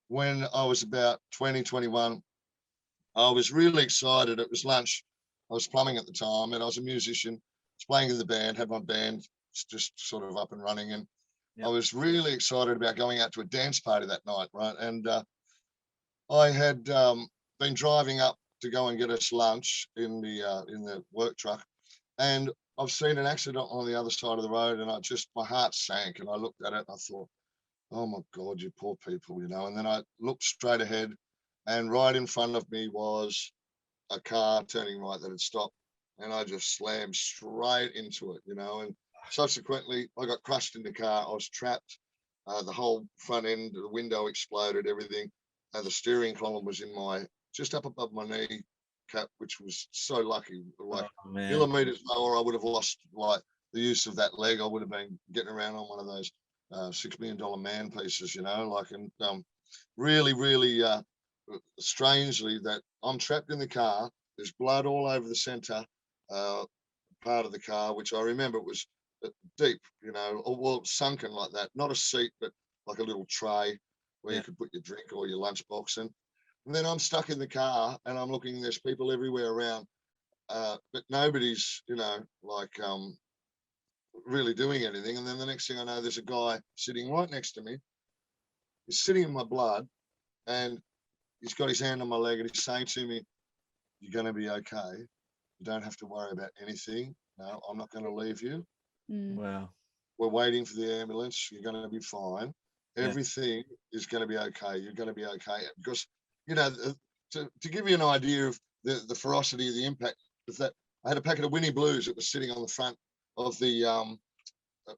When I was about 20, 21, I was really excited. It was lunch. I was plumbing at the time, and I was a musician. I was playing in the band, had my band just sort of up and running, and I was really excited about going out to a dance party that night, right? And I had been driving up to go and get us lunch in the work truck, and I've seen an accident on the other side of the road, and my heart sank, and I looked at it and I thought, oh my God, you poor people, And then I looked straight ahead, and right in front of me was a car turning right that had stopped, and I just slammed straight into it, and subsequently I got crushed in the car. I was trapped. The whole front end of the window exploded, everything. The steering column was just up above my knee cap, which was so lucky. Like millimeters lower, I would have lost like the use of that leg. I would have been getting around on one of those $6 million man pieces, and really, really strangely that I'm trapped in the car. There's blood all over the center part of the car, which I remember was deep, well, sunken like that. Not a seat, but like a little tray where you could put your drink or your lunchbox in. And then I'm stuck in the car, and I'm looking. There's people everywhere around, but nobody's, really doing anything. And then the next thing I know, there's a guy sitting right next to me. He's sitting in my blood, and he's got his hand on my leg, and he's saying to me, "You're going to be okay. You don't have to worry about anything. No, I'm not going to leave you. Wow. We're waiting for the ambulance. You're going to be fine. Everything is going to be okay. You're going to be okay." Because, to give you an idea of the ferocity of the impact, is that I had a packet of Winnie Blues that was sitting on the front of the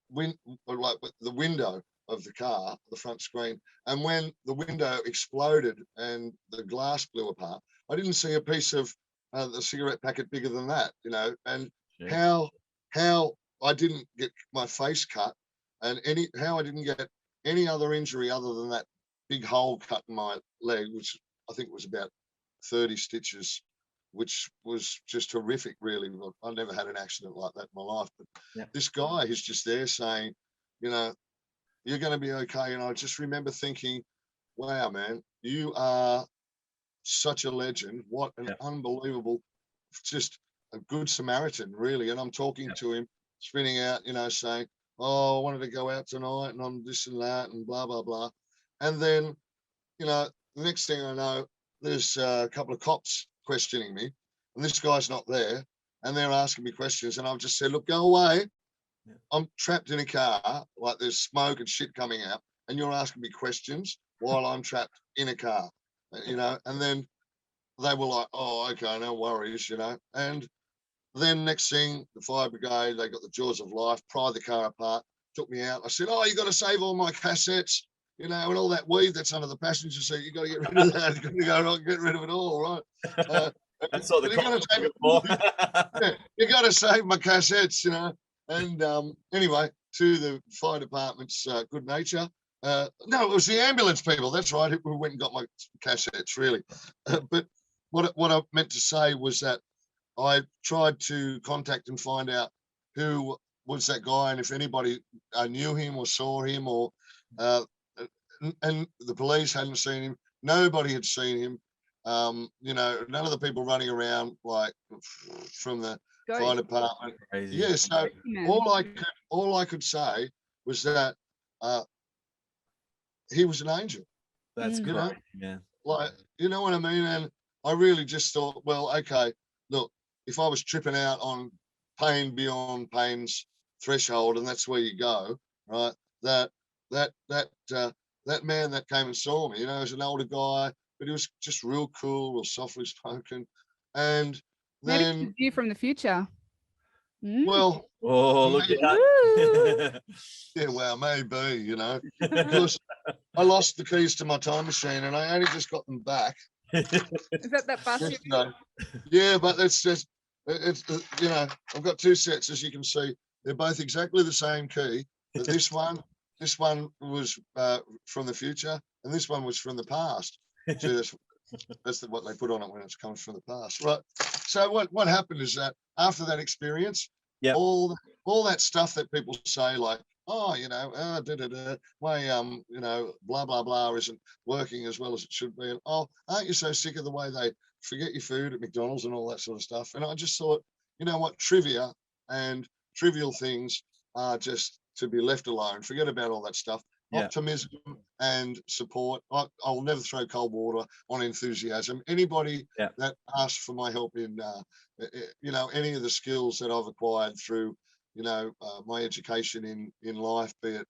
the window of the car, the front screen. And when the window exploded and the glass blew apart, I didn't see a piece of the cigarette packet bigger than that, and how I didn't get my face cut, and how I didn't get any other injury other than that big hole cut in my leg, which I think was about 30 stitches, which was just horrific, really. I never had an accident like that in my life. But this guy is just there saying, you're going to be okay. And I just remember thinking, wow, man, you are such a legend. What an unbelievable, just a good Samaritan, really. And I'm talking to him, spinning out, saying, oh, I wanted to go out tonight, and I'm this and that, and blah, blah, blah. And then, the next thing I know, there's a couple of cops questioning me, and this guy's not there, and they're asking me questions, and I've just said, look, go away. I'm trapped in a car, like there's smoke and shit coming out, and you're asking me questions while I'm trapped in a car, and then they were like, oh, okay, no worries, and then next thing, the fire brigade, they got the jaws of life, pried the car apart, took me out. I said, oh, you got to save all my cassettes, and all that weed that's under the passenger seat, you got to get rid of that. You got to go, right, get rid of it all, right? That's all the you got to save my cassettes, And anyway, to the fire department's good nature. No, it was the ambulance people. That's right, who went and got my cassettes, really. But what I meant to say was that I tried to contact and find out who was that guy, and if anybody knew him or saw him, or and the police hadn't seen him. Nobody had seen him. None of the people running around like from the fire department. Crazy. Yeah, so all I could say was that he was an angel. That's great, man. Like, you know what I mean? And I really just thought, well, okay, look, if I was tripping out on pain beyond pain's threshold, and that's where you go, right? That man that came and saw me, was an older guy, but he was just real cool, real softly spoken. And then maybe you from the future. Well, oh, look at that. Yeah, well, maybe, because I lost the keys to my time machine, and I only just got them back. Is that bus? Yeah, but it's I've got two sets, as you can see. They're both exactly the same key. But this one was from the future, and this one was from the past. So that's what they put on it when it comes from the past, right? So what happened is that after that experience, all all that stuff that people say, like, oh, my, blah, blah, blah isn't working as well as it should be. And, oh, aren't you so sick of the way they forget your food at McDonald's and all that sort of stuff? And I just thought, you know what, trivia and trivial things are just to be left alone. Forget about all that stuff. Yeah. Optimism and support. I'll never throw cold water on enthusiasm. Anybody that asks for my help in, any of the skills that I've acquired through, my education in life, be it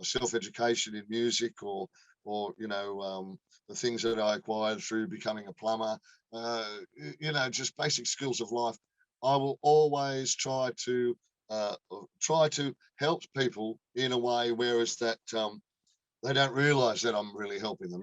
self-education in music or the things that I acquired through becoming a plumber, just basic skills of life. I will always try to help people in a way, whereas that they don't realise that I'm really helping them.